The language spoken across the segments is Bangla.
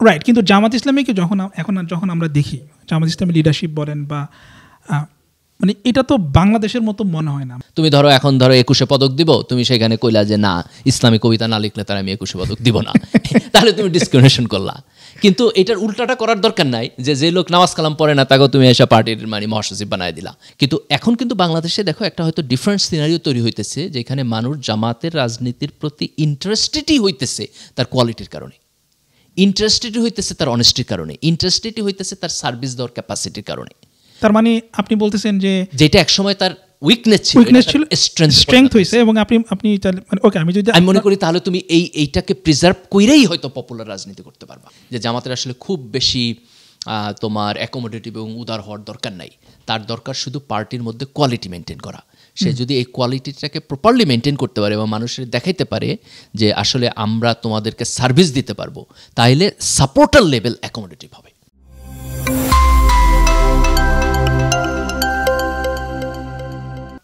রাইট, কিন্তু জামাত ইসলামীকে যখন আমরা দেখি, জামাত ইসলামী লিডারশিপ বলেন বা মানে এটা তো বাংলাদেশের মতো মনে হয় না। তুমি ধরো এখন 21 পদক দিব, তুমি সেখানে কইলা যে না, ইসলামী কবিতা না লিখলে তার আমি 21 পদক দিব না, তাহলে তুমি ডিসক্রিমিনেশন করলা। কিন্তু এটার উল্টাটা করার দরকার নাই, যে লোক নামাজ কালাম পড়ে না তাকে তুমি এসে পার্টির মানে মহাসচিব বানায় দিলা। কিন্তু এখন কিন্তু বাংলাদেশে দেখো একটা হয়তো ডিফারেন্ট সিনারিও তৈরি হইতেছে, যেখানে মানুষ জামাতের রাজনীতির প্রতি ইন্টারেস্টেডই হইতেছে তার কোয়ালিটির কারণে, ইন্টারেস্টেডই হইতেছে তার অনেস্টির কারণে, ইন্টারেস্টেডই হইতেছে তার সার্ভিস দেওয়ার ক্যাপাসিটির কারণে। তার মানে আপনি বলতেছেন যে যেটা একসময় তার উইকনেস ছিল স্ট্রেংথ হয়েছে, এবং আপনি মানে ওকে, আমি মনে করি তাহলে তুমি এইটাকে প্রিজার্ভ কইরেই হয়তো পপুলার রাজনীতি করতে পারবা। যে জামাতের আসলে খুব বেশি তোমার অ্যাকোমোডেটিভ এবং উদার হওয়ার দরকার নাই, তার দরকার শুধু পার্টির মধ্যে কোয়ালিটি মেনটেন করা। সে যদি এই কোয়ালিটিটাকে প্রপারলি মেনটেন করতে পারে এবং মানুষের দেখাইতে পারে যে আসলে আমরা তোমাদেরকে সার্ভিস দিতে পারবো, তাহলে সাপোর্টার লেভেল অ্যাকোমোডেটিভ হবে।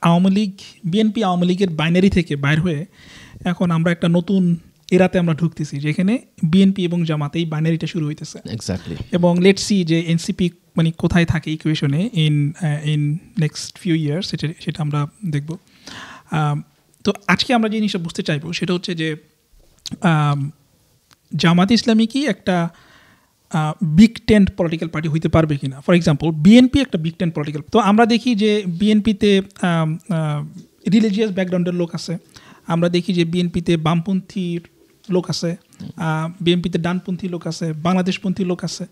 আওয়ামী লীগ, বিএনপি আওয়ামী লীগের বাইনারি থেকে বাইর হয়ে এখন আমরা একটা নতুন এরাতে আমরা ঢুকতেছি, যেখানে বিএনপি এবং জামাত এই বাইনারিটা শুরু হইতেছে। এক্স্যাক্টলি। এবং লেটস সি যে এনসিপি মানে কোথায় থাকে ইকুয়েশনে ইন নেক্সট ফিউ ইয়ার্স, সেটা আমরা দেখব। তো আজকে আমরা যে জিনিসটা বুঝতে চাইবো সেটা হচ্ছে যে জামাত ইসলামী কি একটা বিগ টেন্ট পলিটিক্যাল পার্টি হইতে পারবে কিনা। ফর এক্সাম্পল বিএনপি একটা বিগ টেন্ট পলিটিক্যাল, তো আমরা দেখি যে বিএনপিতে রিলিজিয়াস ব্যাকগ্রাউন্ডের লোক আছে, আমরা দেখি যে বিএনপিতে বামপন্থীর লোক আছে, বিএনপিতে ডানপন্থী লোক আছে, বাংলাদেশপন্থী লোক আছে,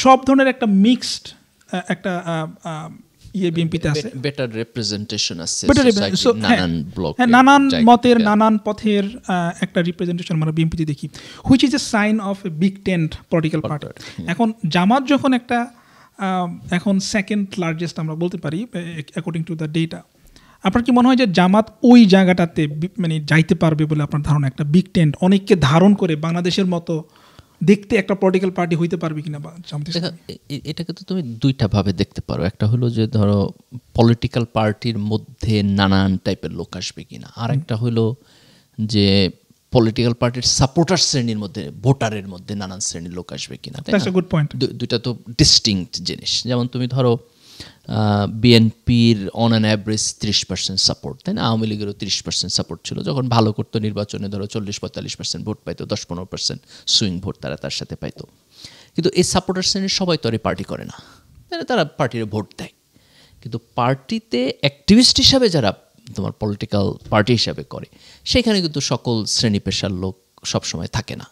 সব ধরনের একটা মিক্সড একটা বিএনপিতে আছে, বেটার রিপ্রেজেন্টেশন আছে, নানান মতের নানান পথের একটা রিপ্রেজেন্টেশন আমরা বিএনপিতে দেখি, which is a sign of a big tent political party. এখন জামাত যখন একটা এখন সেকেন্ড লার্জেস্ট আমরা বলতে পারি অ্যাকর্ডিং টু দ্য ডেটা, আপনার কি মনে হয় যে জামাত ওই জায়গাটাতে মানে যাইতে পারবে বলে আপনার ধারণা? একটা বিগ টেন্ট অনেককে ধারণ করে বাংলাদেশের মতো দেখতে একটা পলিটিক্যাল পার্টি হইতে পারবে কিনা? এটাকে তো তুমি দুইটা ভাবে দেখতে পারো। একটা হলো যে ধরো পলিটিক্যাল পার্টির মধ্যে নানান টাইপের লোক আসবে কিনা, আর একটা হলো যে পলিটিক্যাল পার্টির সাপোর্টার শ্রেণীর মধ্যে, ভোটারের মধ্যে নানান শ্রেণীর লোক আসবে কিনা। Good point. দুইটা তো ডিস্টিংক্ট জিনিস। যেমন তুমি ধরো বিএনপির অন অ্যান অ্যাভারেজ 30% সাপোর্ট, তাই না? আওয়ামী লীগেরও 30% সাপোর্ট ছিল, যখন ভালো করতো নির্বাচনে ধরো 40-45% ভোট পাইতো, 10-15% সুইং ভোট তার সাথে পাইতো। কিন্তু এই সাপোর্টার শ্রেণীর সবাই তো আর পার্টি করে না, তারা পার্টির ভোট দেয়। কিন্তু পার্টিতে অ্যাক্টিভিস্ট হিসাবে যারা তোমার পলিটিক্যাল পার্টি হিসাবে করে, সেখানে কিন্তু সকল শ্রেণী পেশার লোক সবসময় থাকে না।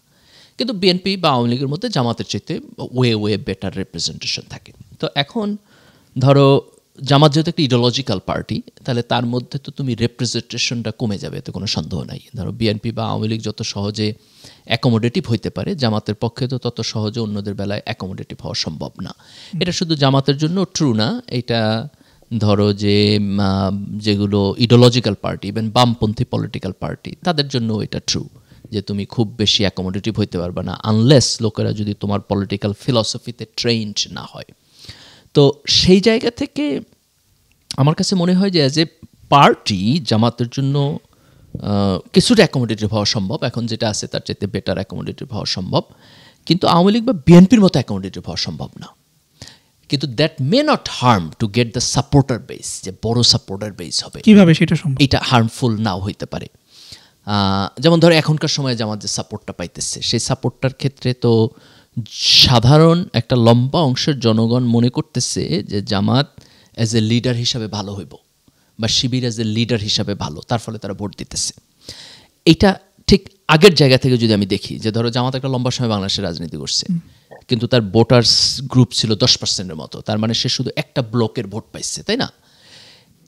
কিন্তু বিএনপি বা আওয়ামী লীগের মধ্যে জামাতের চাইতে ওয়ে বেটার রিপ্রেজেন্টেশন থাকে। তো এখন ধরো জামাত যেহেতু একটা ইডিওলজিক্যাল পার্টি, তাহলে তার মধ্যে তো তুমি রিপ্রেজেন্টেশনটা কমে যাবে, এতে কোনো সন্দেহ নাই। ধরো বিএনপি বা আওয়ামী লীগ যত সহজে অ্যাকোমোডেটিভ হইতে পারে, জামাতের পক্ষে তো তত সহজে অন্যদের বেলায় অ্যাকোমোডেটিভ হওয়া সম্ভব না। এটা শুধু জামাতের জন্য ট্রু না, এটা ধরো যে যেগুলো ইডিওলজিক্যাল পার্টি, ইভেন বামপন্থী পলিটিক্যাল পার্টি, তাদের জন্য এটা ট্রু যে তুমি খুব বেশি অ্যাকোমোডেটিভ হইতে পারবে না, আনলেস লোকেরা যদি তোমার পলিটিক্যাল ফিলসফিতে ট্রেন্ড না হয়। তো সেই জায়গা থেকে আমার কাছে মনে হয় যে অ্যাজ এ পার্টি জামাতের জন্য কিছুটা অ্যাকোমোডেটিভ হওয়া সম্ভব, এখন যেটা আছে তার চাইতে বেটার অ্যাকোমোডেটিভ হওয়া সম্ভব। কিন্তু আওয়ামী লীগ বা বিএনপির মতো অ্যাকোমোডেটিভ হওয়া সম্ভব না। কিন্তু that may not harm to get the supporter base, যে বড় সাপোর্টার বেস হবে, কিভাবে সেটা সম্ভব? এটা হার্মফুল নাও হইতে পারে। যেমন ধরো এখনকার সময়ে জামাত যে সাপোর্টটা পাইতেছে, সেই সাপোর্টটার ক্ষেত্রে তো সাধারণ একটা লম্বা অংশের জনগণ মনে করতেছে যে জামাত অ্যাজ এ লিডার হিসাবে ভালো হইব, বা শিবির অ্যাজ এ লিডার হিসাবে ভালো, তার ফলে তারা ভোট দিতেছে। এইটা ঠিক আগের জায়গা থেকে যদি আমি দেখি, যে ধরো জামাত একটা লম্বা সময় বাংলাদেশের রাজনীতি করছে, কিন্তু তার ভোটার্স গ্রুপ ছিল 10%-এর মতো, তার মানে সে শুধু একটা ব্লকের ভোট পাইছে, তাই না?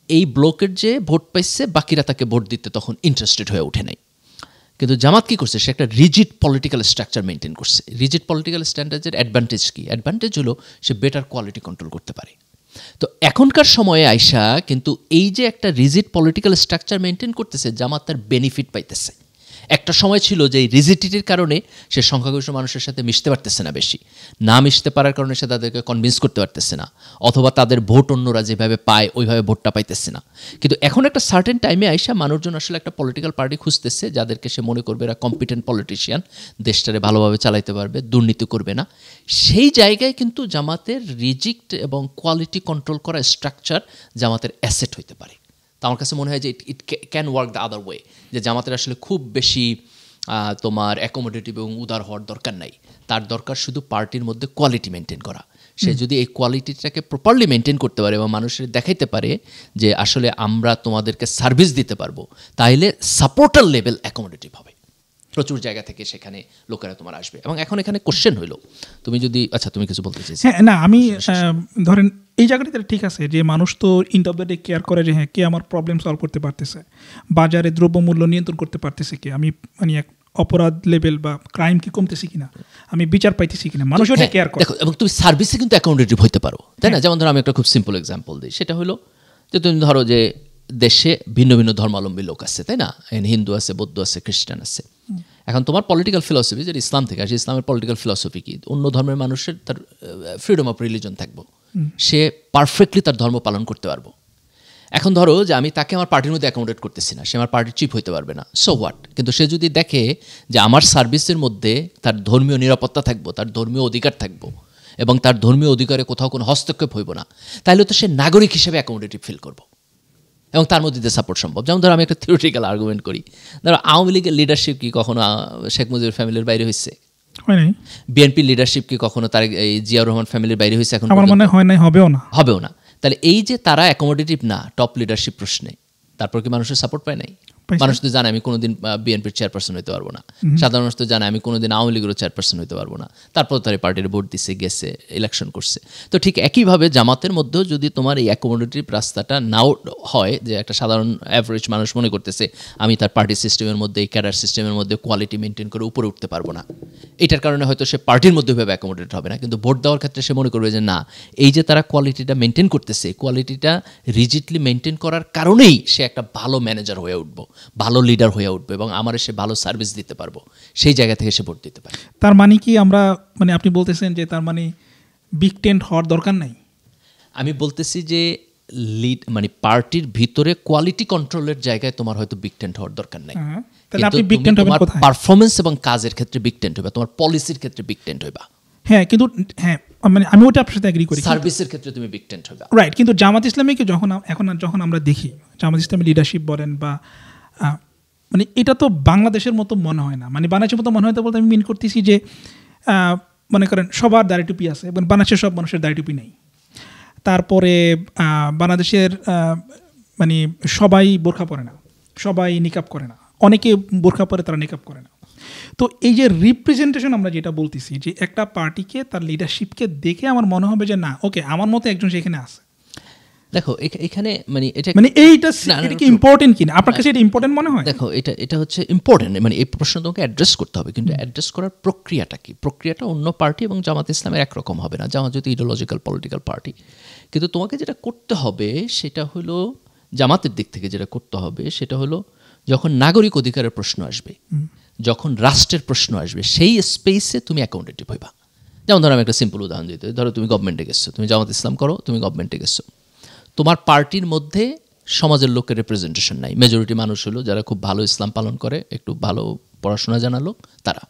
এই ব্লকের যে ভোট পাইছে, বাকিরা তাকে ভোট দিতে তখন ইন্টারেস্টেড হয়ে ওঠে নাই। কিন্তু জামাত কী করছে, সে একটা রিজিড পলিটিক্যাল স্ট্রাকচার মেনটেন করছে। রিজিড পলিটিক্যাল স্ট্যান্ডার্ডের অ্যাডভান্টেজ কি? অ্যাডভান্টেজ হলো সে বেটার কোয়ালিটি কন্ট্রোল করতে পারে। তো এখনকার সময়ে আইসা কিন্তু এই যে একটা রিজিড পলিটিক্যাল স্ট্রাকচার মেনটেন করতেছে, জামাত তার বেনিফিট পাইতেছে। একটা সময় ছিল যে এই রিজিডিটির কারণে সে সংখ্যাগরিষ্ঠ মানুষের সাথে মিশতে পারতেছে না, বেশি না মিশতে পারার কারণে সে তাদেরকে কনভিন্স করতে পারতেছে না, অথবা তাদের ভোট অন্যরা যেভাবে পায় ওইভাবে ভোটটা পাইতেছে না। কিন্তু এখন একটা সার্টেন টাইমে আইসা মানুষজন আসলে একটা পলিটিক্যাল পার্টি খুঁজতেছে যাদেরকে সে মনে করবে এরা কম্পিটেন্ট পলিটিশিয়ান, দেশটারে ভালোভাবে চালাইতে পারবে, দুর্নীতি করবে না। সেই জায়গায় কিন্তু জামাতের রিজিক্ট এবং কোয়ালিটি কন্ট্রোল করা স্ট্রাকচার জামাতের অ্যাসেট হইতে পারে। তো আমার কাছে মনে হয় যে it can work the other way, যে জামাতের আসলে খুব বেশি তোমার অ্যাকোমোডেটিভ এবং উদার হওয়ার দরকার নাই, তার দরকার শুধু পার্টির মধ্যে কোয়ালিটি মেনটেন করা। সে যদি এই কোয়ালিটিটাকে প্রপারলি মেনটেন করতে পারে এবং মানুষের দেখাইতে পারে যে আসলে আমরা তোমাদেরকে সার্ভিস দিতে পারবো, তাহলে সাপোর্টার লেভেল অ্যাকোমোডেটিভ হবে, প্রচুর জায়গা থেকে সেখানে লোকেরা তোমার আসবে। এবং এখন এখানে কোশ্চেন হইলো, তুমি যদি তুমি কিছু বলতে চাইছো? হ্যাঁ, না আমি ধরেন এই জায়গাটাতে ঠিক আছে যে মানুষ তো ইন্ড অফ দ্য ডে কেয়ার করে যে হ্যাঁ কে আমার প্রবলেম সলভ করতে পারতেছে, বাজারে দ্রব্যমূল্য নিয়ন্ত্রণ করতে পারতেছে কে, আমি মানে এক অপরাধ লেভেল বা ক্রাইম কি কমতেছি কিনা, আমি বিচার পাইতেছি কিনা, মানুষ ওটা কেয়ার করে। দেখো, এবং তুমি সার্ভিসে কিন্তু অ্যাকাউন্টেটিভ হইতে পারো, তাই না? যেমন ধরো আমি একটা খুব সিম্পল এক্সাম্পল দিই, সেটা হলো যে তুমি ধরো যে দেশে ভিন্ন ভিন্ন ধর্মাবলম্বী লোক আছে, তাই না? হিন্দু আছে, বৌদ্ধ আছে, খ্রিস্টান আছে। এখন তোমার পলিটিক্যাল ফিলসফি যেটা ইসলাম থেকে আসে, ইসলামের পলিটিক্যাল ফিলসফি কি, অন্য ধর্মের মানুষের তার ফ্রিডম অফ রিলিজন থাকবো, সে পারফেক্টলি তার ধর্ম পালন করতে পারবো। এখন ধরো যে আমি তাকে আমার পার্টির মধ্যে অ্যাকোমোডেট করতেছি না, সে আমার পার্টির চিফ হইতে পারবে না, সো হোয়াট? কিন্তু সে যদি দেখে যে আমার সার্ভিসের মধ্যে তার ধর্মীয় নিরাপত্তা থাকবো, তার ধর্মীয় অধিকার থাকবো এবং তার ধর্মীয় অধিকারে কোথাও কোনো হস্তক্ষেপ হইব না, তাহলে তো সে নাগরিক হিসেবে অ্যাকোমোডেটিভ ফিল করবো এবং তার মধ্যে দিয়ে সাপোর্ট সম্ভব। যেমন ধরো আমি একটা থিওরিটিক্যাল আর্গুমেন্ট করি, ধরো আওয়ামী লীগের লিডারশিপ কি কখনো শেখ মুজিবের ফ্যামিলির বাইরে হয়েছে? বিএনপির লিডারশিপ কি কখনো তার এই জিয়াউর রহমান ফ্যামিলির বাইরে হয়েছে? এখন আমার মনে হয় না, হবেও না। তাহলে এই যে তারা অ্যাকোমোডেটিভ না টপ লিডারশিপ প্রশ্নে, তারপর কি মানুষের সাপোর্ট পায় নাই? মানুষ তো জানে আমি কোনোদিন বিএনপির চেয়ারপারসন হইতে পারবো না, সাধারণ মানুষ তো জানে আমি কোনোদিন আওয়ামী লীগেরও চেয়ারপারসন হইতে পারবো না, তারপর তারা পার্টির ভোট দিচ্ছে, গেছে, ইলেকশন করছে। তো ঠিক একইভাবে জামাতের মধ্যেও যদি তোমার এই অ্যাকোমোডেটিভ রাস্তাটা নাও হয়, যে একটা সাধারণ অ্যাভারেজ মানুষ মনে করতেছে আমি তার পার্টি সিস্টেমের মধ্যে, এই ক্যাডার সিস্টেমের মধ্যে কোয়ালিটি মেনটেন করে উপরে উঠতে পারবো না, এটার কারণে হয়তো সে পার্টির মধ্যে ভাবে অ্যাকোমোডেট হবে না। কিন্তু ভোট দেওয়ার ক্ষেত্রে সে মনে করবে যে না, এই যে তারা কোয়ালিটিটা মেনটেন করতেছে, কোয়ালিটিটা রিজিডলি মেনটেন করার কারণেই সে একটা ভালো ম্যানেজার হয়ে উঠবো, ভালো লিডার হয়ে উঠবে এবং আমার সে ভালো সার্ভিস দিতে পারবো, সেই জায়গা থেকে সে ভোট দিতে পারে। তার মানে কি আমরা মানে আপনি বলতেছেন যে তার মানে বিগ টেন্ট হওয়ার দরকার নাই? আমি বলতেছি যে মানে পার্টির ভিতরে কোয়ালিটি কন্ট্রোলের জায়গায় তোমার হয়তো বিগ টেন্ট হওয়ার দরকার নাই, তাহলে আপনি বিগ টেন্ট হবেন কোথায়? পারফরম্যান্স এবং কাজের ক্ষেত্রে বিগ টেন্ট হবে, তোমার পলিসির ক্ষেত্রে বিগ টেন্ট হবে। হ্যাঁ, কিন্তু হ্যাঁ মানে আমি ওটা আপনার সাথে এগ্রি করি, সার্ভিসের ক্ষেত্রে তুমি বিগ টেন্ট হবে, রাইট। কিন্তু জামাত ইসলামীকে যখন আমরা দেখি জামাত ইসলামী লিডারশিপ বলেন বা মানে এটা তো বাংলাদেশের মতো মনে হয় না। মানে বাংলাদেশের মতো মনে হয় তো বলতে আমি মিন করতেছি যে মনে করেন সবার দাড়ি টুপি আছে এবং বাংলাদেশের সব মানুষের দাড়ি টুপি নেই। তারপরে বাংলাদেশের মানে সবাই বোরখা পরে না, সবাই নিকাব করে না, অনেকে বোরখা পরে তারা নিকাব করে না। তো এই যে রিপ্রেজেন্টেশন আমরা যেটা বলতেছি, যে একটা পার্টিকে তার লিডারশিপকে দেখে আমার মনে হবে যে না, ওকে আমার মতো একজন সেখানে আছে। দেখো এখানে মানে এটা মানে এটা কি ইম্পর্টেন্ট কিনা আপনার কাছে? এটা ইম্পর্টেন্ট মনে হয়? দেখো এটা হচ্ছে ইম্পর্টেন্ট, মানে এই প্রশ্ন তোমাকে অ্যাড্রেস করতে হবে, কিন্তু অ্যাড্রেস করার প্রক্রিয়াটা কি? প্রক্রিয়াটা অন্য পার্টি এবং জামাত ইসলামের একরকম হবে না। জামাত যদি ইডিওলজিক্যাল পলিটিক্যাল পার্টি, কিন্তু তোমাকে যেটা করতে হবে সেটা হলো, জামাতের দিক থেকে যেটা করতে হবে সেটা হলো, যখন নাগরিক অধিকারের প্রশ্ন আসবে, যখন রাষ্ট্রের প্রশ্ন আসবে, সেই স্পেসে তুমি অ্যাকাউন্টেটিভ হইবা। যেমন ধরো আমি একটা সিম্পল উদাহরণ দিতে, ধরো তুমি গভর্নমেন্টে গেছো, তুমি জামাত ইসলাম করো, তুমি গভর্নমেন্টে গেছো, তোমার পার্টির মধ্যে সমাজের লোকের রিপ্রেজেন্টেশন নাই, মেজরিটি মানুষ হলো যারা খুব ভালো ইসলাম পালন করে, একটু ভালো পড়াশোনা জানা লোক তারা।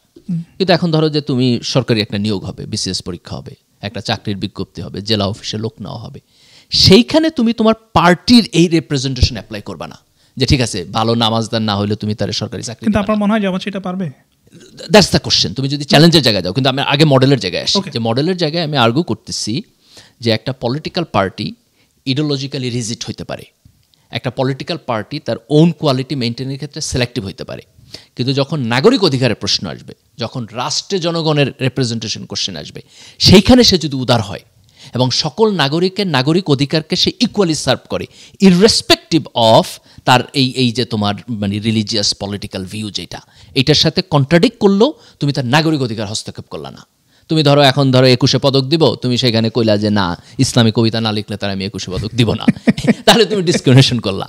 কিন্তু এখন ধরো যে তুমি সরকারি একটা নিয়োগ হবে, বিসিএস পরীক্ষা হবে, একটা চাকরির বিজ্ঞপ্তি হবে, জেলা অফিসে লোক নেওয়া হবে, সেইখানে তুমি তোমার পার্টির এই রিপ্রেজেন্টেশন অ্যাপ্লাই করবা না, যে ঠিক আছে ভালো নামাজদার না হলে তুমি তার সরকারি চাকরি। কিন্তু আপনার মনে হয় জামাত সেটা পারবে? That's the question. তুমি যদি চ্যালেঞ্জের জায়গায় যাও, কিন্তু আমি আগে মডেলের জায়গায় আসি, যে মডেলের জায়গায় আমি আর্গু করতেছি যে একটা পলিটিক্যাল পার্টি ইডিওলজিক্যালি রিজিড হইতে পারে, একটা পলিটিক্যাল পার্টি তার ওন কোয়ালিটি মেনটেনের ক্ষেত্রে সিলেক্টিভ হইতে পারে, কিন্তু যখন নাগরিক অধিকারের প্রশ্ন আসবে, যখন রাষ্ট্রে জনগণের রিপ্রেজেন্টেশন কোশ্চেন আসবে, সেইখানে সে যদি উদার হয় এবং সকল নাগরিকের নাগরিক অধিকারকে সে ইকুয়ালি সার্ভ করে, ইররেসপেক্টিভ অফ তার এই যে তোমার মানে রিলিজিয়াস পলিটিক্যাল ভিউ, যেটা এটার সাথে কন্ট্রাডিক্ট করলেও তুমি তার নাগরিক অধিকার হস্তক্ষেপ করলা না। তুমি ধরো এখন ধরো 21 পদক দিব, তুমি সেখানে কইলা যে না, ইসলামী কবিতা না লিখলে তার আমি 21 পদক দিব না, তাহলে তুমি ডিসক্রিমিনেশন করলা।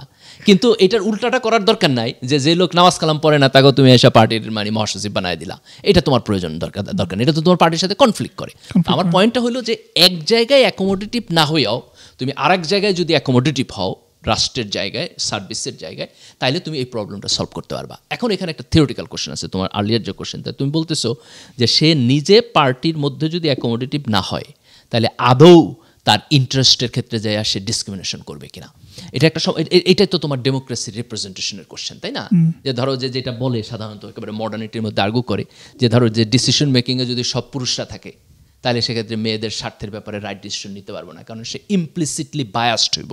কিন্তু এটার উল্টাটা করার দরকার নাই, যে লোক নামাজ কালাম পড়ে না তাকেও তুমি এসে পার্টির মানে মহাসচিব বানায় দিলা, এটা তোমার প্রয়োজন দরকার নেই, এটা তো তোমার পার্টির সাথে কনফ্লিক্ট করে। আমার পয়েন্টটা হলো যে এক জায়গায় অ্যাকোমোডেটিভ না হয়েও তুমি আরেক জায়গায় যদি অ্যাকোমোডেটিভ হও, রাষ্ট্রের জায়গায়, সার্ভিসের জায়গায়, তাইলে তুমি এই প্রবলেমটা সলভ করতে পারবা। এখন এখানে একটা থিওরিটিক্যাল কোশ্চেন আছে, তোমার আর্লিয়ার যে কোশ্চেনটা তুমি বলতেছো যে সে নিজে পার্টির মধ্যে যদি অ্যাকোমোডেটিভ না হয় তাহলে আদৌ তার ইন্টারেস্টের ক্ষেত্রে যায় সে ডিসক্রিমিনেশন করবে কিনা। এটা একটা এটাই তো তোমার ডেমোক্রেসির রিপ্রেজেন্টেশনের কোশ্চেন, তাই না? যে ধরো যেটা বলে সাধারণত একেবারে মডার্নিটির মধ্যে আর্গু করে যে ধরো যে ডিসিশন মেকিংয়ে যদি সব পুরুষরা থাকে তাহলে সেক্ষেত্রে মেয়েদের স্বার্থের ব্যাপারে রাইট ডিসিশন নিতে পারবো না, কারণ সে ইমপ্লিসিটলি বায়াসড হইব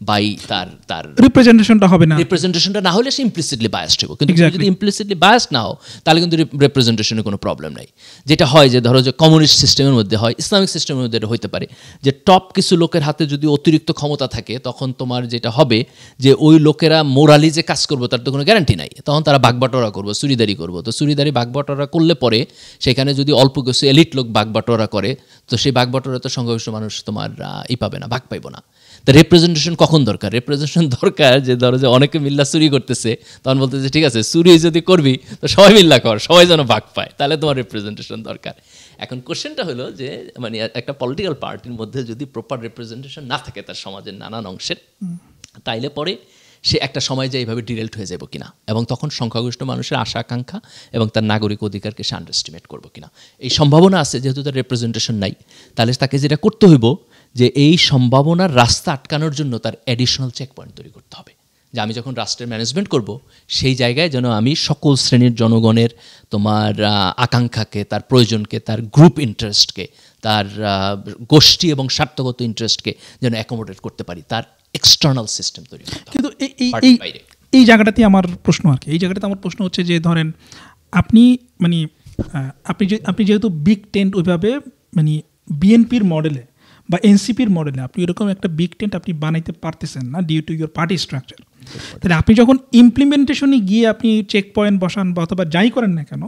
বাই তার রিপ্রেজেন্টেশনটা হবে না, রিপ্রেজেন্টেশনটা না হলে সে ইমপ্লিসিটলি বায়াসড হইব। কিন্তু যদি ইমপ্লিসিটলি বায়াসড না হও তাহলে কিন্তু রিপ্রেজেন্টেশনে কোনো প্রবলেম নাই। যেটা হয় যে ধরো যে কমিউনিস্ট সিস্টেমের মধ্যে হয়, ইসলামিক সিস্টেমের মধ্যে এটা হইতে পারে যে টপ কিছু লোকের হাতে যদি অতিরিক্ত ক্ষমতা থাকে তখন তোমার যেটা হবে যে ওই লোকেরা মোরালি যে কাজ করবো তার তো কোনো গ্যারান্টি নাই, তখন তারা বাগবাটোয়ারা করবো, চুরিদারি করবো। তো চুরিদারি বাগবাটোয়ারা করলে পরে সেখানে যদি অল্প কিছু এলিট লোক বাগবাটোয়ারা করে তো সেই বাগবাটোয়ারা তো সংখ্যাগরিষ্ঠ মানুষ তোমার পাবে না, ভাগ পাইব না। তো রিপ্রেজেন্টেশন কখন দরকার? রিপ্রেজেন্টেশন দরকার যে ধরো যে অনেকে মিল্লা চুরি করতেছে, তখন বলতেছে ঠিক আছে চুরি যদি করবি তো সবাই মিল্লা কর, সবাই যেন ভাগ পায়, তাহলে তোমার রিপ্রেজেন্টেশন দরকার। এখন কোশ্চেনটা হলো যে মানে একটা পলিটিক্যাল পার্টির মধ্যে যদি প্রপার রিপ্রেজেন্টেশন না থাকে তার সমাজের নানান অংশের, তাইলে পরে সে একটা সময় যে এইভাবে ডিরেল্ট হয়ে যাবো কিনা, এবং তখন সংখ্যাগরিষ্ঠ মানুষের আশা আকাঙ্ক্ষা এবং তার নাগরিক অধিকারকে সে আন্ডারএস্টিমেট করবো কিনা। এই সম্ভাবনা আছে, যেহেতু তার রিপ্রেজেন্টেশন নাই, তাহলে তাকে যেটা করতে হইব যে এই সম্ভাবনার রাস্তা আটকানোর জন্য তার অ্যাডিশনাল চেক পয়েন্ট তৈরি করতে হবে। যে আমি যখন রাষ্ট্রের ম্যানেজমেন্ট করব সেই জায়গায় যেন আমি সকল শ্রেণীর জনগণের তোমার আকাঙ্ক্ষাকে, তার প্রয়োজনকে, তার গ্রুপ ইন্টারেস্টকে, তার গোষ্ঠী এবং স্বার্থগত ইন্টারেস্টকে যেন অ্যাকোমোডেট করতে পারি, তার এক্সটার্নাল সিস্টেম তৈরি করতে হবে। কিন্তু এই জায়গাটাতে আমার প্রশ্ন আর কি, এই জায়গাটাতে আমার প্রশ্ন হচ্ছে যে ধরেন আপনি মানে আপনি যেহেতু বিগ টেন্ট ওইভাবে মানে বিএনপির মডেলে বা এনসিপির মডেলে আপনি এরকম একটা বিগ টেন্ট আপনি বানাইতে পারতেছেন না due to your party structure, তাহলে আপনি যখন ইমপ্লিমেন্টেশনে গিয়ে আপনি চেক পয়েন্ট বসান বা অথবা যাই করেন না কেন,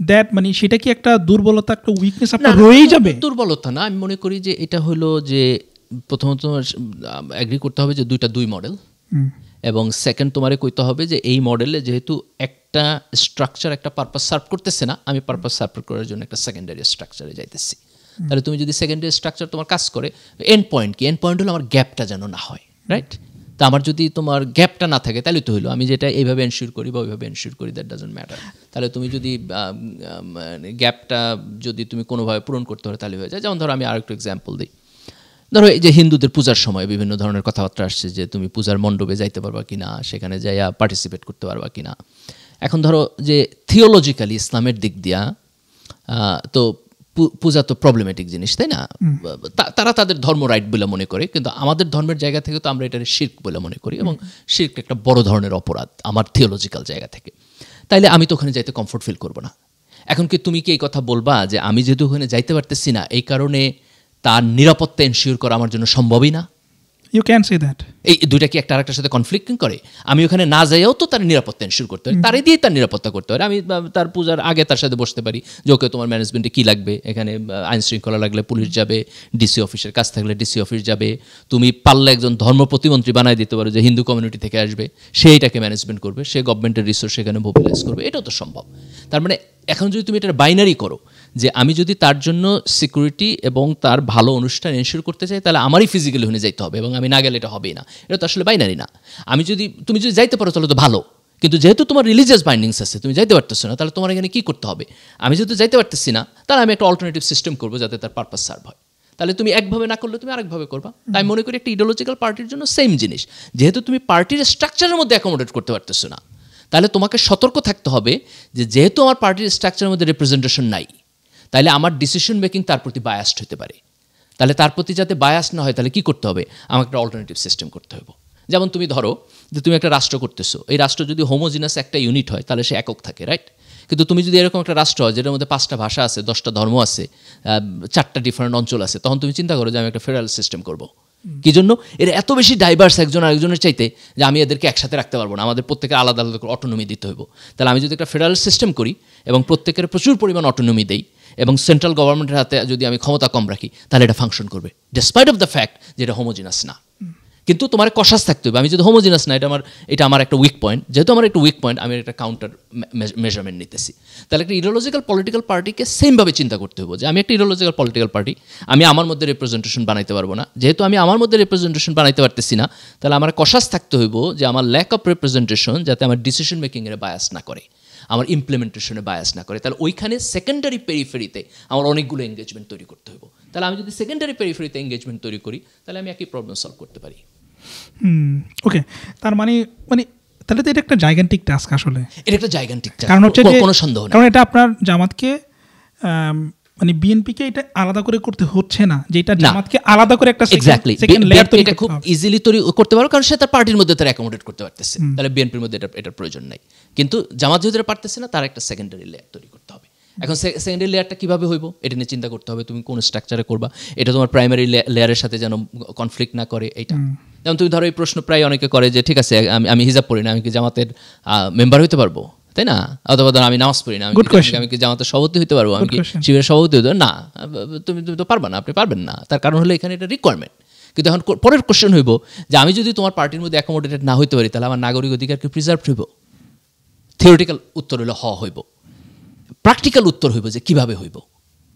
দ্যাট মানে সেটা কি একটা দুর্বলতা, একটা উইকনেস আপনার রয়েই যাবে? দুর্বলতা না, আমি মনে করি যে এটা হলো যে প্রথমত এগ্রি করতে হবে যে দুই মডেল, এবং সেকেন্ড তোমারে কইতে হবে যে এই মডেলে যেহেতু একটা স্ট্রাকচার একটা পারপাস সার্ভ করতেছে না, আমি পারপাস সার্ভ করার জন্য একটা সেকেন্ডারি স্ট্রাকচারে যাইতেছি। তাহলে তুমি যদি সেকেন্ডারি স্ট্রাকচার তোমার কাজ করে, এন্ড পয়েন্ট কি? এন্ড পয়েন্ট হলো আমার গ্যাপটা যেন না হয়, রাইট? তা আমার যদি তোমার গ্যাপটা না থাকে তাহলে তো হলো আমি যেটা এইভাবে এনশিওর করি বা ওইভাবে এনশিওর করি, দ্যাট ডাজন্ট ম্যাটার। তাহলে তুমি যদি গ্যাপটা যদি তুমি কোনোভাবে পূরণ করতে পারো তাহলে হয়ে যায়। যেমন ধরো আমি আরেকটু এক্সাম্পল দিই, ধরো এই যে হিন্দুদের পূজার সময় বিভিন্ন ধরনের কথাবার্তা আসছে যে তুমি পূজার মণ্ডপে যাইতে পারবা কিনা, সেখানে যাইয়া পার্টিসিপেট করতে পারবা কিনা। এখন ধরো যে থিওলজিক্যালি ইসলামের দিক দিয়া তো পূজা তো প্রবলেমেটিক জিনিস, তাই না? তারা তাদের ধর্ম রাইট বলে মনে করে, কিন্তু আমাদের ধর্মের জায়গা থেকে তো আমরা এটা শিরক বলে মনে করি, এবং শিরক একটা বড় ধরনের অপরাধ আমার থিওলজিক্যাল জায়গা থেকে। তাইলে আমি তো ওখানে যাইতে কমফোর্ট ফিল করবো না। এখন কি তুমি কি এই কথা বলবা যে আমি যেহেতু ওখানে যাইতে পারতেছি না এই কারণে তার নিরাপত্তা এনশিওর করা আমার জন্য সম্ভবই না? You can say that. এই দুইটা কি একটা আরেকটার সাথে কনফ্লিক্টিং করে? আমি ওখানে না যাইও তো তার নিরাপত্তা এনশিওর করতে পারি, তারে দিয়ে তার নিরাপত্তা করতে পারি। আমি তার পূজার আগে তার সাথে বসতে পারি যে ওকে তোমার ম্যানেজমেন্টে কী লাগবে, এখানে আইন শৃঙ্খলা লাগলে পুলিশ যাবে, ডিসি অফিসের কাজ থাকলে ডিসি অফিস যাবে, তুমি পারলে একজন ধর্ম প্রতিমন্ত্রী বানায় দিতে পারো যে হিন্দু কমিউনিটি থেকে আসবে, সেইটাকে ম্যানেজমেন্ট করবে, সে গভর্নমেন্টের রিসোর্স সেখানে মোবিলাইজ করবে, এটাও তো সম্ভব। তার মানে এখন যদি তুমি এটার বাইনারি করো যে আমি যদি তার জন্য সিকিউরিটি এবং তার ভালো অনুষ্ঠান এনশিওর করতে চাই তাহলে আমারই ফিজিক্যালি ওখানে যাইতে হবে, এবং আমি না গেলে এটা হবেই না, এটা তো আসলে বাইনারি না। তুমি যদি যাইতে পারো তাহলে তো ভালো, কিন্তু যেহেতু তোমার রিলিজিয়াস বাইন্ডিংস আছে তুমি যাইতে পারতেছো না, তাহলে তোমার এখানে কী করতে হবে? আমি যেহেতু যাইতে পারতেছি না তাহলে আমি একটা অল্টারনেটিভ সিস্টেম করবো যাতে তার পারপাস সার্ভ হয়। তাহলে তুমি একভাবে না করলে তুমি আরেকভাবে করবা। তাই মনে করি একটা ইডিওলজিক্যাল পার্টির জন্য সেম জিনিস, যেহেতু তুমি পার্টির স্ট্রাকচারের মধ্যে অ্যাকোমোডেট করতে পারতেছো না, তাহলে তোমাকে সতর্ক থাকতে হবে যে যেহেতু আমার পার্টির স্ট্রাকচারের মধ্যে রিপ্রেজেন্টেশন নাই, তাহলে আমার ডিসিশন মেকিং তার প্রতি বায়াসড হতে পারে। তাহলে তার প্রতি যাতে বায়াস না হয় তাহলে কী করতে হবে? আমাকে একটা অল্টারনেটিভ সিস্টেম করতে হবে। যেমন তুমি ধরো যে তুমি একটা রাষ্ট্র করতেছো, এই রাষ্ট্র যদি হোমোজিনাস একটা ইউনিট হয় তাহলে সে একক থাকে, রাইট? কিন্তু তুমি যদি এরকম একটা রাষ্ট্র হয় যেটার মধ্যে 5টা ভাষা আছে, 10টা ধর্ম আছে, 4টা ডিফারেন্ট অঞ্চল আছে, তখন তুমি চিন্তা করো যে আমি একটা ফেডারেল সিস্টেম করবো। কী জন্য? এর এত বেশি ডাইভার্স একজন আরেকজনের চাইতে যে আমি এদেরকে একসাথে রাখতে পারবো না, আমাদের প্রত্যেকের আলাদা আলাদা করে অটোনমি দিতে হইব। তাহলে আমি যদি একটা ফেডারেল সিস্টেম করি এবং প্রত্যেকের প্রচুর পরিমাণ অটোনমি দেই এবং সেন্ট্রাল গভর্নমেন্টের হাতে যদি আমি ক্ষমতা কম রাখি তাহলে এটা ফাংশন করবে, ডিসপাইট অফ দ্য ফ্যাক্ট যে এটা হোমোজিনাস না। কিন্তু তোমার কষাস থাকতে হবে। আমি যদি হোমোজিনাস না, এটা আমার একটা উইক পয়েন্ট, যেহেতু আমার একটা উইক পয়েন্ট, আমি একটা কাউন্টার মেজারমেন্ট নিতেছি। তাহলে একটা ইডিওলজিক্যাল পলিটিক্যাল পার্টিকে সেমভাবে চিন্তা করতে হবে যে আমি একটা ইডিওলজিক্যাল পলিটিক্যাল পার্টি, আমি আমার মধ্যে রিপ্রেজেন্টেশন বানাইতে পারবো না। যেহেতু আমি আমার মধ্যে রিপ্রেজেন্টেশন বানাইতে পারতেছি না, তাহলে আমার কষাস থাকতে হইব যে আমার ল্যাক অফ রিপ্রেজেন্টেশন যাতে আমার ডিসিশন মেকিংয়ের বায়াস না করে, আমার ইমপ্লিমেন্টেশনে বায়াস না করে। তাহলে ওইখানে সেকেন্ডারি পেরিফেরিতে আমার অনেকগুলো এঙ্গেজমেন্ট তৈরি করতে হবে। তাহলে আমি যদি সেকেন্ডারি পেরিফেরিতে এঙ্গেজমেন্ট তৈরি করি, তাহলে আমি একই প্রবলেম সলভ করতে পারি। ওকে, তার মানে তাহলে তো এটা একটা জাইগান্টিক টাস্ক আসলে। এটা একটা জাইগান্টিক টাস্ক, কারণ হচ্ছে কোনো সন্দেহ নেই। কারণ এটা আপনার জামাতকে মানে বিএনপিকে এটা আলাদা করে করতে হচ্ছে না, যে এটা জামাতকে আলাদা করে একটা সেকেন্ড লেয়ার তৈরি এটা খুব ইজিলি তৈরি করতে পারো, কারণ সে তার পার্টির মধ্যে তার অ্যাকোমোডেট করতে পারতেছে। তাহলে বিএনপির মধ্যে এটার প্রয়োজন নাই। কিন্তু জামাত যেহেতু এটা পারতেছে না, তার একটা সেকেন্ডারি লেয়ার তৈরি করতে হবে। এখন সেকেন্ডারি লেয়ারটা কীভাবে হইব, এটা নিয়ে চিন্তা করতে হবে। তুমি কোন স্ট্রাকচারে করবা, এটা তোমার প্রাইমারি লেয়ারের সাথে যেন কনফ্লিক্ট না করে। এইটা যেমন তুমি ধরো এই প্রশ্ন প্রায় অনেকে করে যে ঠিক আছে আমি হিজাব পড়ি না, আমি কি জামাতের মেম্বার হইতে পারবো, তাই না? অথবা ধরো আমি নামাজ পড়ি না, আমি কি জামাতের সভাপতি হইতে পারবো, আমি কি শিবিরের সভাপতি হইতে পারবো না? তুমি তো পারবা না, আপনি পারবেন না। তার কারণ হলো এখানে এটা রিকোয়ারমেন্ট। কিন্তু এখন পরের কোশ্চেন হইব যে আমি যদি তোমার পার্টির মধ্যে অ্যাকোমোডেটেড না হইতে পারি, তাহলে আমার নাগরিক অধিকার কি প্রিজার্ভ হইব? থিওরিটিক্যাল উত্তর হইলো হইব। প্র্যাকটিক্যাল উত্তর হইব যে কীভাবে হইব,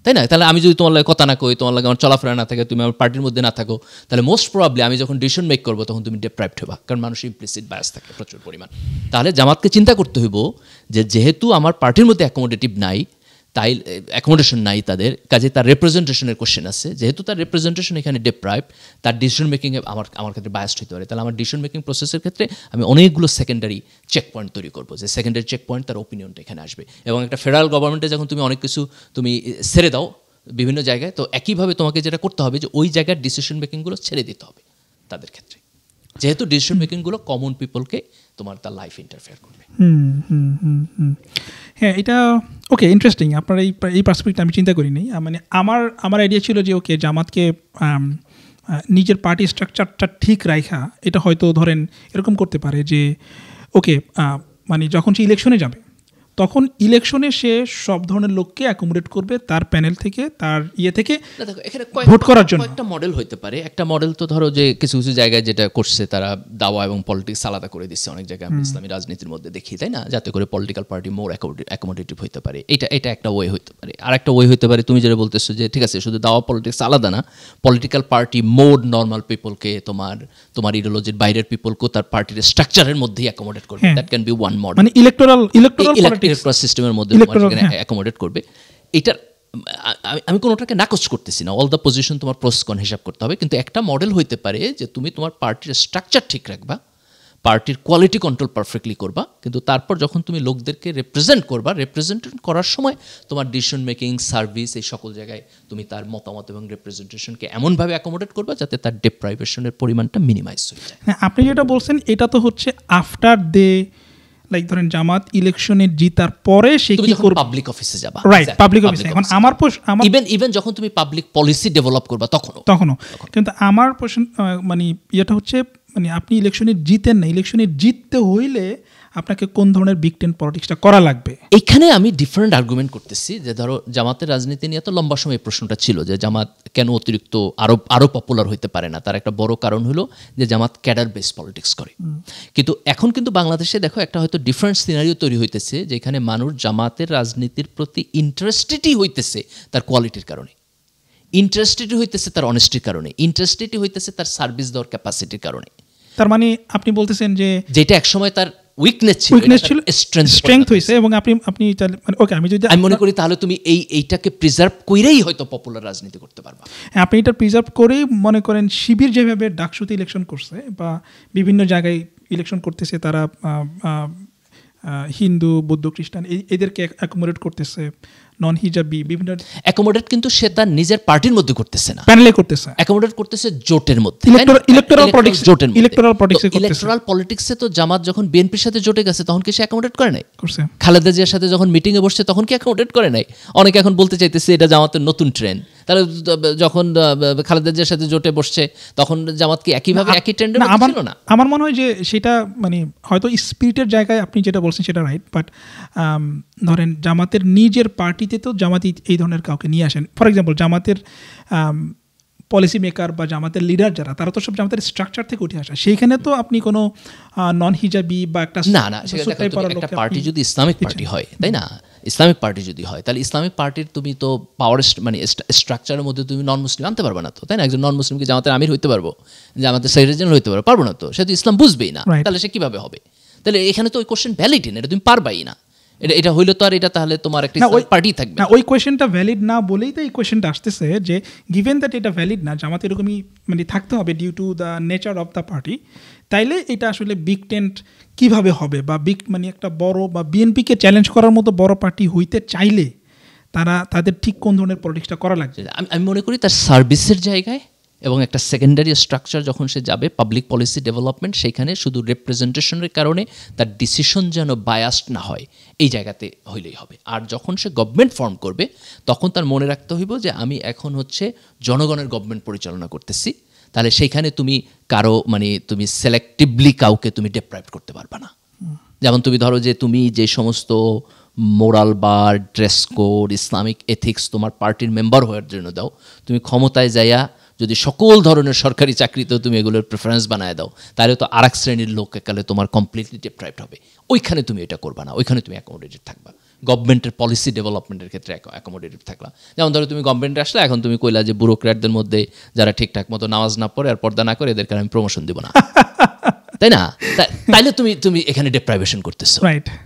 তাই না? তাহলে আমি যদি তোমার লাগে কথা না কই, তোমার লাগে আমার চলাফেরা না থাকে, তুমি আমার পার্টির মধ্যে না থাকো, তাহলে মোস্ট প্রবাবলি আমি যখন ডিসিশন মেক করবো তখন তুমি ডিপ্রাইভড হবা, কারণ মানুষ ইমপ্লিসিট বায়াস থাকে প্রচুর পরিমাণ। তাহলে জামাতকে চিন্তা করতে হইব যে যেহেতু আমার পার্টির মধ্যে অ্যাকোমোডেটিভ নাই, তাই অ্যাকোমোডেশন নাই তাদের কাজে, তার রিপ্রেজেন্টেশনের কোশ্চেন আছে। যেহেতু তার রিপ্রেজেন্টেশন এখানে ডিপ্রাইভ, তার ডিসিশন মেকিংয়ে আমার ক্ষেত্রে বায়াসড হতে পারে। তাহলে আমার ডিসিশন মেকিং প্রসেসের ক্ষেত্রে আমি অনেকগুলো সেকেন্ডারি চেক পয়েন্ট তৈরি করবো, যে সেকেন্ডারি চেক পয়েন্ট তার ওপিনিয়নটা এখানে আসবে। এবং একটা ফেডারেল গভর্নমেন্টে যখন তুমি অনেক কিছু তুমি ছেড়ে দাও বিভিন্ন জায়গায়, তো একইভাবে তোমাকে যেটা করতে হবে যে ওই জায়গার ডিসিশন মেকিংগুলো ছেড়ে দিতে হবে তাদের ক্ষেত্রে, যেহেতু ডিসিশন মেকিংগুলো কমন পিপলকে তোমার তার লাইফ ইন্টারফেয়ার করবে। হ্যাঁ, এটা ওকে, ইন্টারেস্টিং। আপনার এই পার্সপেক্টিভ আমি চিন্তা করিনি। মানে আমার আইডিয়া ছিল যে ওকে, জামাতকে নিজের পার্টি স্ট্রাকচারটা ঠিক রাখা, এটা হয়তো ধরেন এরকম করতে পারে যে ওকে, মানে যখন সে ইলেকশনে যাবে তখন ইলেকশনে সে সব ধরনের লোককে অ্যাকোমোডেট করবে তার প্যানেল থেকে, তার থেকে ভোট করার জন্য। একটা মডেল হইতে পারে, একটা মডেল তো ধরো যে কিছু কিছু জায়গায় যেটা করছে তারা দাওয়া এবং পলিটিক্স আলাদা করে দিচ্ছে অনেক জায়গায়, আমরা ইসলামী রাজনীতির মধ্যে দেখি, তাই না? যাতে করে পলিটিক্যাল পার্টি মোর অ্যাকোমোডেটিভ হইতে পারে। এটা একটা ওয়ে হইতে পারে। আর একটা ওয়ে হইতে পারে তুমি যেটা বলতেছো যে ঠিক আছে শুধু দাওয়া পলিটিক্স আলাদা না, পলিটিক্যাল পার্টি মোর নর্মাল পিপলকে তোমার ইডিওলজির বাইরের পিপলকে তার পার্টির স্ট্রাকচারের মধ্যেই অ্যাকোমোডেট করবে। That can be one model, মানে ইলেকটোরাল সিস্টেমের মধ্যে অ্যাকোমোডেট করবে। এটার আমি কোনোটাকে নাকচ করতেছি না, অল দ্য পজিশন তোমার প্রোস কন হিসাব করতে হবে। কিন্তু একটা মডেল হইতে পারে যে তুমি তোমার পার্টির স্ট্রাকচার ঠিক রাখবা, পার্টির কোয়ালিটি কন্ট্রোল পারফেক্টলি করবা, কিন্তু তারপর যখন তুমি লোকদেরকে রিপ্রেজেন্ট করার সময় তোমার ডিসিশন মেকিং, সার্ভিস, এই সকল জায়গায় তুমি তার মতামত এবং রিপ্রেজেন্টেশনকে এমনভাবে অ্যাকোমোডেট করবা যাতে তার ডেপ্রাইভেশনের পরিমাণটা মিনিমাইজ হয়ে যায়। হ্যাঁ, আপনি যেটা বলছেন এটা তো হচ্ছে আফটার লাইক ধরেন জামাত ইলেকশনে জিতার পরে সে কি করবে, পাবলিক অফিসে যাবা, রাইট, পাবলিক অফিসে। এখন আমার ইভেন যখন তুমি পাবলিক পলিসি ডেভেলপ করবা তখনও কিন্তু আমার প্রশ্ন মানে এটা হচ্ছে, মানে আপনি ইলেকশনে জিতেন না, ইলেকশনে জিততে হইলে আপনাকে কোন ধরনের বিগ টেন পলিটিক্সটা করা লাগবে। এখানে আমি ডিফারেন্ট আর্গুমেন্ট করতেছি যে ধরো জামাতের রাজনীতি নিয়ে তো লম্বা সময় এই প্রশ্নটা ছিল যে জামাত কেন অতিরিক্ত আরো পপুলার হইতে পারে না। তার একটা বড় কারণ হলো যে জামাত ক্যাডার বেস পলিটিক্স করে। কিন্তু এখন কিন্তু বাংলাদেশে দেখো একটা হয়তো ডিফারেন্ট সিনারিও তৈরি হইতেছে, যেখানে মানুষ জামাতের রাজনীতির প্রতি ইন্টারেস্টেডই হইতেছে তার কোয়ালিটির কারণে, ইন্টারেস্টেড হইতেছে তার অনেস্টির কারণে, ইন্টারেস্টেড হইতেছে তার সার্ভিস দেওয়ার ক্যাপাসিটির কারণে। তার মানে আপনি বলতেছেন যে যেটা একসময় তার উইকনেস ছিল স্ট্রেংথ হইছে, এবং আপনি ওকে, আমি মনে করি তাহলে তুমি এইটাকে প্রিজার্ভ কইরেই হয়তো পপুলার রাজনীতি করতে পারবা। আপনি এটা প্রিজার্ভ করেই মনে করেন শিবির যেভাবে ডাকসুতে ইলেকশন করছে বা বিভিন্ন জায়গায় ইলেকশন করতেছে, তারা হিন্দু, বৌদ্ধ, খ্রিস্টান এদেরকে অ্যাকোমোডেট করতেছে, নন হিজাবি বিভিন্ন অ্যাকোমোডেট, কিন্তু সে তার নিজের পার্টির মধ্যে করতেছে না, প্যানেলে করতেছে, অ্যাকোমোডেট করতেছে জোটের মধ্যে, ইলেকটোরাল পলিটিক্সে। তো জামাত যখন বিএনপির সাথে জোটে গেছে তখন কি সে অ্যাকোমোডেট করে নাই? খালেদা জিয়ার সাথে যখন মিটিংয়ে বসছে তখন কি অ্যাকোমোডেট করে নাই? অনেকে এখন বলতে চাইতেছে এটা জামাতের নতুন ট্রেন্ড। তাহলে যখন খালেদা জিয়ার সাথে জোটে বসছে তখন জামাত কি একইভাবে একই ট্রেন্ডে ছিল না? আমার মনে হয় যে সেটা মানে হয়তো স্পিরিটের জায়গায় আপনি যেটা বলছেন সেটা রাইট, বাট ধরেন জামাতের নিজের পার্টিতে তো জামাত এই ধরনের কাউকে নিয়ে আসেন। ফর এক্সাম্পল জামাতের পলিসি মেকার বা জামাতের লিডার যারা, তারা তো সব জামাতের স্ট্রাকচার থেকে উঠে আসা। সেইখানে তো আপনি কোনো নন হিজাবি বা একটা একটা পার্টি যদি ইসলামিক পার্টি হয়, তাই না, ইসলামিক পার্টি যদি হয়, তাহলে ইসলামিক পার্টির তুমি তো পাওয়ার মানে স্ট্রাকচারের মধ্যে তুমি নন মুসলিম আনতে পারবে না তো, তাই না? একজন নন মুসলিমকে জামাতের আমির হইতে পারবো, জামাতের সেক্রেটারি জেনারেল হইতে পারবো না তো, সে তো ইসলাম বুঝবেই না, তাহলে সে কিভাবে হবে? তাহলে এখানে তো ওই কোশ্চেন ভ্যালিডই না, এটা তুমি পারবাই না। এটা হইলো তো আর এটা তাহলে তোমার একটা পার্টি থাকবে না। ওই কোয়েশ্চেনটা ভ্যালিড না বলেই তো এই কোয়েশ্চেনটা আসতেছে যে গিভেন দ্যাট এটা ভ্যালিড না, জামাত এরকমই মানে থাকতে হবে due to the nature of the party, তাইলে এটা আসলে বিগ টেন্ট কিভাবে হবে, বা বিগ মানে একটা বড় বা বিএনপিকে চ্যালেঞ্জ করার মতো বড় পার্টি হইতে চাইলে তাদের ঠিক কোন ধরনের পলিটিক্সটা করা লাগছে? আমি মনে করি তার সার্ভিসের জায়গায় এবং একটা সেকেন্ডারি স্ট্রাকচার যখন সে যাবে পাবলিক পলিসি ডেভেলপমেন্ট, সেখানে শুধু রিপ্রেজেন্টেশনের কারণে তার ডিসিশন যেন বায়াসড না হয়, এই জায়গাতে হইলেই হবে। আর যখন সে গভর্নমেন্ট ফর্ম করবে তখন তার মনে রাখতে হইব যে আমি এখন হচ্ছে জনগণের গভর্নমেন্ট পরিচালনা করতেছি, তাহলে সেইখানে তুমি কারো মানে তুমি সিলেক্টিভলি কাউকে তুমি ডেপ্রাইভ করতে পারবে না। যেমন তুমি ধরো যে তুমি যে সমস্ত মোরাল বা ড্রেস কোড, ইসলামিক এথিক্স তোমার পার্টির মেম্বার হওয়ার জন্য দাও, তুমি ক্ষমতায় যাইয়া যদি সকল ধরনের সরকারি চাকরিতেও তুমি এগুলোর প্রেফারেন্স বানায় দাও, তাহলে তো আরেক শ্রেণীর লোক একালে তোমার কমপ্লিটলি ডেপ্রাইভড হবে। ওইখানে তুমি এটা করবা না, ওইখানে তুমি অ্যাকোমোডেটেড থাকবা। গভর্নমেন্টের পলিসি ডেভেলপমেন্টের ক্ষেত্রে অ্যাকোমোডেটেড থাকলা। যেমন ধরো তুমি গভর্নমেন্টে আসলে, এখন তুমি কইলা যে ব্যুরোক্র্যাটদের মধ্যে যারা ঠিকঠাক মতো নামাজ না পড়ে আর পর্দা না করে এদেরকে আমি প্রমোশন দেবো না, তাই না? তাইলে তুমি এখানে ডেপ্রাইভেশন করতেছো,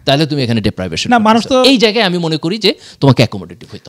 তাহলে তুমি এখানে ডেপ্রাইভেশন। এই জায়গায় আমি মনে করি যে তোমাকে অ্যাকোমোডেটিভ হইতে